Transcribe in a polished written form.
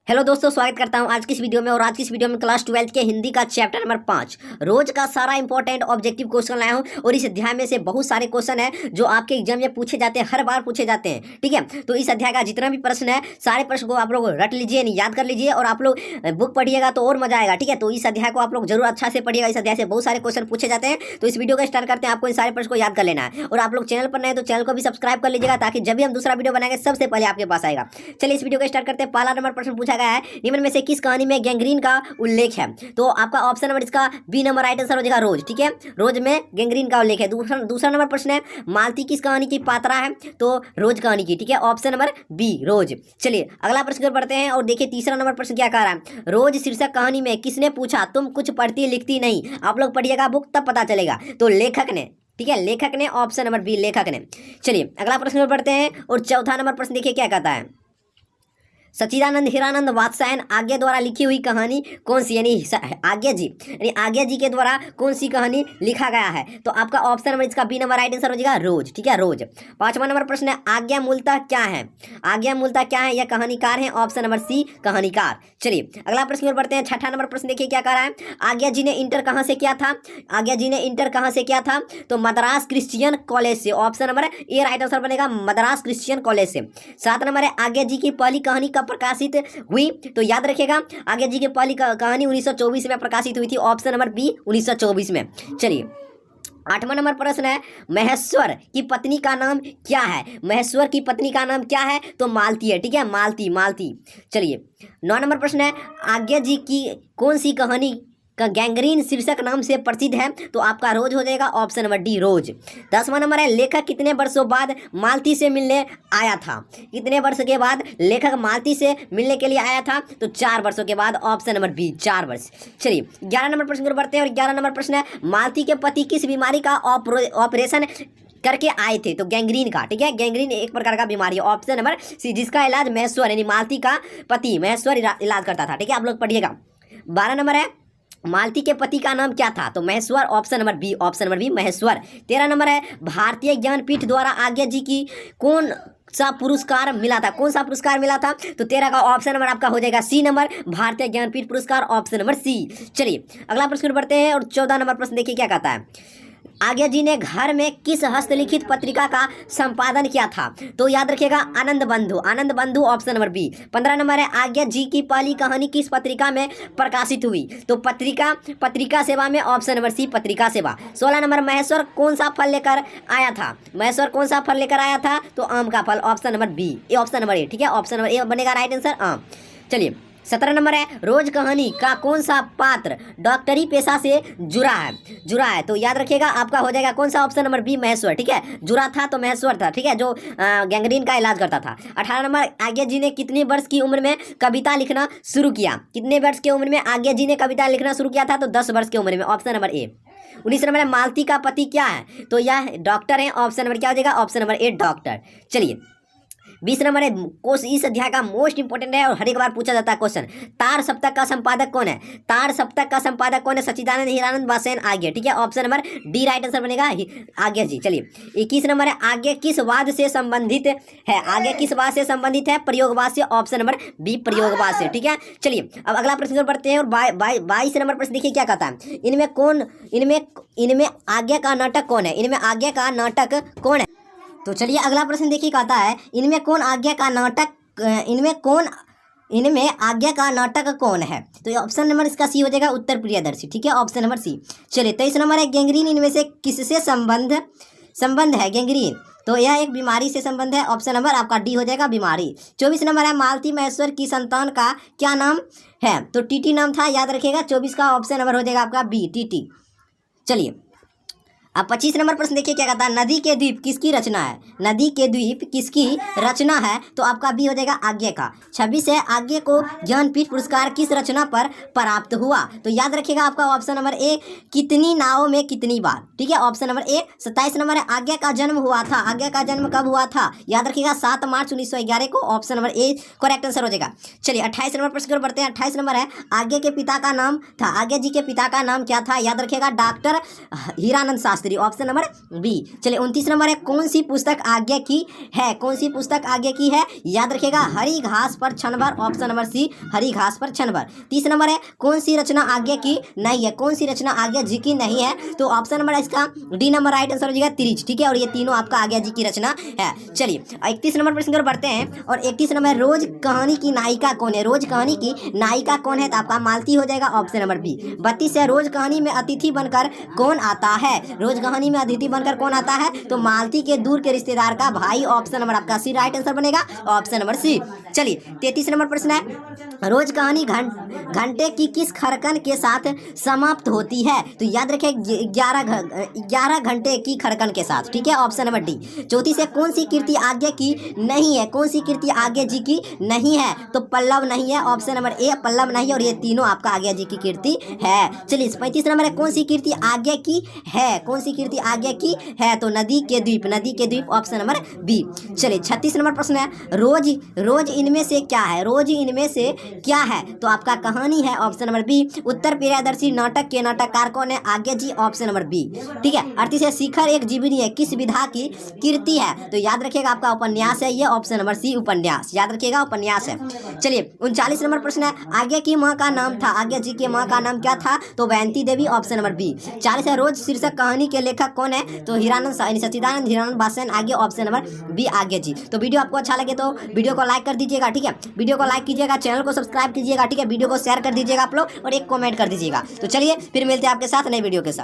Hello दोस्तों, स्वागत करता हूं आज की इस वीडियो में। और आज की इस वीडियो में क्लास 12 के हिंदी का चैप्टर नंबर 5 रोज का सारा इंपॉर्टेंट ऑब्जेक्टिव क्वेश्चन लाया हूं। और इस अध्याय में से बहुत सारे क्वेश्चन हैं जो आपके एग्जाम में पूछे जाते हैं, हर बार पूछे जाते हैं। ठीक है, तो इस अध्याय का जितना भी प्रश्न है सारे प्रश्न को आप लोग रट लीजिए, याद कर लीजिए और आप लोग बुक पढ़िएगा तो और मजा आएगा। ठीक है, तो इस अध्याय को आप लोग जरूर अच्छा से पढ़िएगा। इस अध्याय से बहुत सारे क्वेश्चन पूछे जाते हैं। तो इस वीडियो को स्टार्ट करते हैं। आपको इन सारे प्रश्न को याद कर लेना है। और आप लोग चैनल पर नए तो चैनल को भी सब्सक्राइब कर लीजिएगा ताकि जब भी हम दूसरा वीडियो बनाएंगे सबसे पहले आपके पास आएगा। चलिए इस वीडियो को स्टार्ट करते हैं। पहला नंबर प्रश्न पूछा गया है, निम्न में से किस कहानी में गैंग्रीन का उल्लेख है? तो आपका ऑप्शन नंबर इसका बी नंबर राइट आंसर हो जाएगा रोज। ठीक है, रोज में गैंग्रीन का उल्लेख है। दूसरा नंबर प्रश्न है, मालती किस कहानी की पात्रा है? तो रोज कहानी की। ठीक है, ऑप्शन नंबर बी रोज। चलिए अगला प्रश्न पर बढ़ते हैं और देखिए तीसरा नंबर प्रश्न क्या कह रहा है। रोज शीर्षक कहानी में किसने पूछा तुम कुछ पढ़ती लिखती नहीं? आप लोग पढ़िएगा बुक तब पता चलेगा। तो लेखक ने। ठीक है, लेखक ने, ऑप्शन नंबर बी लेखक ने। चलिए अगला प्रश्न पर बढ़ते हैं और चौथा नंबर प्रश्न देखिए क्या कहता है। सच्चिदानंद हीरानंद वात्स्यायन आज्ञा द्वारा लिखी हुई कहानी कौन सी? यानी आज्ञा जी, यानी आज्ञा जी के द्वारा कौन सी कहानी लिखा गया है? तो आपका ऑप्शन नंबर इसका बी नंबर राइट आंसर हो जाएगा रोज। ठीक है, रोज। पांचवा नंबर प्रश्न है, आज्ञा मूलतः क्या है? आज्ञा मूलतः क्या है? यह कहानीकार है, ऑप्शन नंबर सी कहानीकार। चलिए अगला प्रश्न पर बढ़ते हैं। छठा नंबर प्रश्न देखिए क्या कह रहा है। आज्ञा जी ने इंटर कहाँ से किया था? आज्ञा जी ने इंटर कहाँ से किया था? तो मद्रास क्रिश्चियन कॉलेज से, ऑप्शन नंबर ए राइट आंसर बनेगा, मद्रास क्रिश्चियन कॉलेज से। सात नंबर है, आज्ञा जी की पहली कहानी प्रकाशित हुई? तो याद रखिएगा आज्ञा जी की पहली कहानी 1924 में प्रकाशित हुई थी, ऑप्शन नंबर बी 1924 में। चलिए आठवां नंबर प्रश्न है, महेश्वर की पत्नी का नाम क्या है? महेश्वर की पत्नी का नाम क्या है? तो मालती है। ठीक है, मालती, मालती। चलिए 9 नंबर प्रश्न है, आज्ञा जी की कौन सी कहानी का गैंग्रीन शीर्षक नाम से प्रसिद्ध है? तो आपका रोज हो जाएगा, ऑप्शन नंबर डी रोज। 10वां नंबर है, लेखक कितने वर्षों बाद मालती से मिलने आया था? कितने वर्ष के बाद लेखक मालती से मिलने के लिए आया था? तो 4 वर्षों के बाद, ऑप्शन नंबर बी 4 वर्ष। चलिए 11 नंबर प्रश्न पर बढ़ते हैं और 11 नंबर प्रश्न है, मालती के पति किस बीमारी का ऑपरेशन करके आए थे? तो गैंग्रीन का। ठीक है, गैंग्रीन एक प्रकार का बीमारी है, ऑप्शन नंबर सी, जिसका इलाज महेश्वर यानी मालती का पति महेश्वर इलाज करता था। ठीक है, आप लोग पढ़िएगा। 12 नंबर है, मालती के पति का नाम क्या था? तो Maheshwar, option number B, option number B Maheshwar. 13 number है, भारतीय ज्ञानपीठ द्वारा आज्ञा जी की कौन सा पुरस्कार मिला था? कौन सा पुरस्कार मिला था? तो 13 का ऑप्शन नंबर आपका हो जाएगा सी नंबर, भारतीय ज्ञानपीठ पुरस्कार, ऑप्शन नंबर सी। चलिए अगला प्रश्न बढ़ते हैं और 14 नंबर प्रश्न देखिए क्या कहता है। आज्ञा जी ने घर में किस हस्तलिखित पत्रिका का संपादन किया था? तो याद रखिएगा आनंद बंधु, आनंद बंधु, ऑप्शन नंबर बी। 15 नंबर है, आज्ञा जी की पहली कहानी किस पत्रिका में प्रकाशित हुई? तो पत्रिका सेवा में, ऑप्शन नंबर सी पत्रिका सेवा। 16 नंबर, महेश्वर कौन सा फल लेकर आया था? महेश्वर कौन सा फल लेकर आया था? तो आम का फल, option number B, option number A. ठीक है, ऑप्शन नंबर ए बनेगा राइट आंसर, आम। चलिए 17 नंबर है, रोज कहानी का कौन सा पात्र डॉक्टरी पेशा से जुड़ा है? तो याद रखिएगा आपका हो जाएगा कौन सा, ऑप्शन नंबर बी महेश्वर। ठीक है, जुड़ा था तो महेश्वर था। ठीक है, जो गैंग्रीन का इलाज करता था। 18 नंबर, आज्ञा जी ने कितने वर्ष की उम्र में कविता लिखना शुरू किया? कितने वर्ष की उम्र में आज्ञा जी ने कविता लिखना शुरू किया था? तो 10 वर्ष की उम्र में, ऑप्शन नंबर ए। 19 नंबर है, मालती का पति क्या है? तो यह डॉक्टर है, ऑप्शन नंबर क्या हो जाएगा, ऑप्शन नंबर ए डॉक्टर। चलिए 20 नंबर है, इस अध्याय का मोस्ट इंपोर्टेंट है और हर एक बार पूछा जाता है क्वेश्चन। तार सप्तक का संपादक कौन है? तार सप्तक का संपादक कौन है? सच्चिदानंद हीरानंद वात्स्यायन आज्ञा। ठीक है, option number D right answer बनेगा आज्ञा जी। चलिए 21 नंबर है, आज्ञा किस वाद से संबंधित है? आज्ञा किस वाद से संबंधित है? प्रयोगवाद से, ऑप्शन नंबर बी प्रयोगवाद से। ठीक है, चलिए अब अगला प्रश्न बढ़ते हैं और 22 नंबर प्रश्न देखिए क्या कहता है। इनमें आज्ञा का नाटक कौन है? इनमें आज्ञा का नाटक कौन है? तो चलिए अगला प्रश्न देखिए कहता है, इनमें आज्ञा का नाटक कौन है? तो ऑप्शन नंबर इसका सी हो जाएगा उत्तर प्रियदर्शी। ठीक है, ऑप्शन नंबर सी। चलिए 23 नंबर है, गैंग्रीन इनमें से किससे संबंध है? गैंग्रीन तो यह एक बीमारी से संबंध है, ऑप्शन नंबर आपका डी हो जाएगा बीमारी। 24 नंबर है, मालती महेश्वर की संतान का क्या नाम है? तो टीटी नाम था, याद रखिएगा। 24 का ऑप्शन नंबर हो जाएगा आपका बी टीटी। चलिए अब 25 नंबर प्रश्न देखिए क्या कहता है, नदी के द्वीप किसकी रचना है? नदी के द्वीप किसकी रचना है? तो आपका बी हो जाएगा आज्ञा का। 26 है, आज्ञा को ज्ञानपीठ पुरस्कार किस रचना पर प्राप्त हुआ? तो याद रखिएगा आपका ऑप्शन नंबर ए, कितनी नावों में कितनी बार। ठीक है, ऑप्शन नंबर ए। 27 नंबर है, आज्ञा का जन्म हुआ था? आज्ञा का जन्म कब हुआ था? याद रखिएगा 7 मार्च 1911 को, option number A correct answer हो जाएगा। चलिए 28 नंबर प्रश्न की ओर बढ़ते हैं। 28 नंबर है, आज्ञा के पिता का नाम था? आज्ञा जी के पिता का नाम क्या था? याद रखिएगा doctor Hiranand Shastri. Shastri, option number B. चलिए 29 नंबर है, कौन सी पुस्तक आगे की है? कौन सी पुस्तक आगे की है? याद रखिएगा, हरी घास पर क्षण भर, ऑप्शन नंबर सी, हरी घास पर क्षण भर। 30 नंबर है, कौन सी रचना आगे की नहीं है? कौन सी रचना आगे जी की नहीं है? तो ऑप्शन नंबर इसका डी नंबर राइट आंसर हो जाएगा, तिरिच। ठीक है, और ये तीनों आपका आगे जी की रचना है। चलिए 31 नंबर प्रश्न की ओर बढ़ते हैं, और 31 नंबर, रोज कहानी की नायिका कौन है? रोज कहानी की नायिका कौन है? तो आपका मालती हो जाएगा, ऑप्शन नंबर बी। 32 है, रोज कहानी में अतिथि बनकर कौन आता है? रोज कहानी में अतिथि बनकर कौन आता है? तो मालती के दूर के रिश्तेदार का भाई, ऑप्शन नंबर आपका सी राइट आंसर बनेगा, ऑप्शन नंबर सी। चलिए 33 नंबर प्रश्न है, रोज कहानी घंटे की किस खरकन के साथ समाप्त होती है? तो याद रखें 11 घंटे की खरकन के साथ। ठीक है, ऑप्शन नंबर डी। 34 है, कौन सी कीर्ति आगे की नहीं है? कौन सी कीर्ति आगे जी की नहीं है? तो पल्लव नहीं है, ऑप्शन नंबर ए, पल्लव नहीं है, और ये तीनों आपका आगे जी की कीर्ति है। चलिए 35 नंबर है, कौन सी कीर्ति आगे की है? कौन सी कीर्ति आगे की है? तो नदी के द्वीप, नदी के द्वीप, ऑप्शन नंबर बी। चलिए 36 नंबर प्रश्न है, रोज इनमें से क्या है? रोज इनमें से क्या है? तो आपका कहानी है, ऑप्शन नंबर बी। उत्तर प्रियदर्शी नाटक के नाटककार कौन है? आगे जी, ऑप्शन नंबर बी। ठीक है, 38 है, शिखर एक जीवनी है, किस विधा की कीर्ति है? तो याद रखिएगा आपका उपन्यास है ये, ऑप्शन नंबर सी, उपन्यास। याद रखिएगा, उपन्यास है। चलिए 39 नंबर प्रश्न है, आगे की माँ का नाम था, आगे जी के माँ का नाम क्या था? तो वैंती देवी, ऑप्शन नंबर बी। 40 है, रोज शीर्षक कहानी के लेखक कौन है? तो सच्चिदानंद हीरानंद बासन, आगे ऑप्शन नंबर बी, आगे जी। तो वीडियो आपको अच्छा लगे तो वीडियो को लाइक कर दीजिएगा। ठीक है, वीडियो को लाइक कीजिएगा, चैनल को सब्सक्राइब कीजिएगा। ठीक है, वीडियो को शेयर कर दीजिएगा आप लोग, और एक कमेंट कर दीजिएगा। तो चलिए फिर मिलते हैं आपके साथ नई वीडियो के साथ।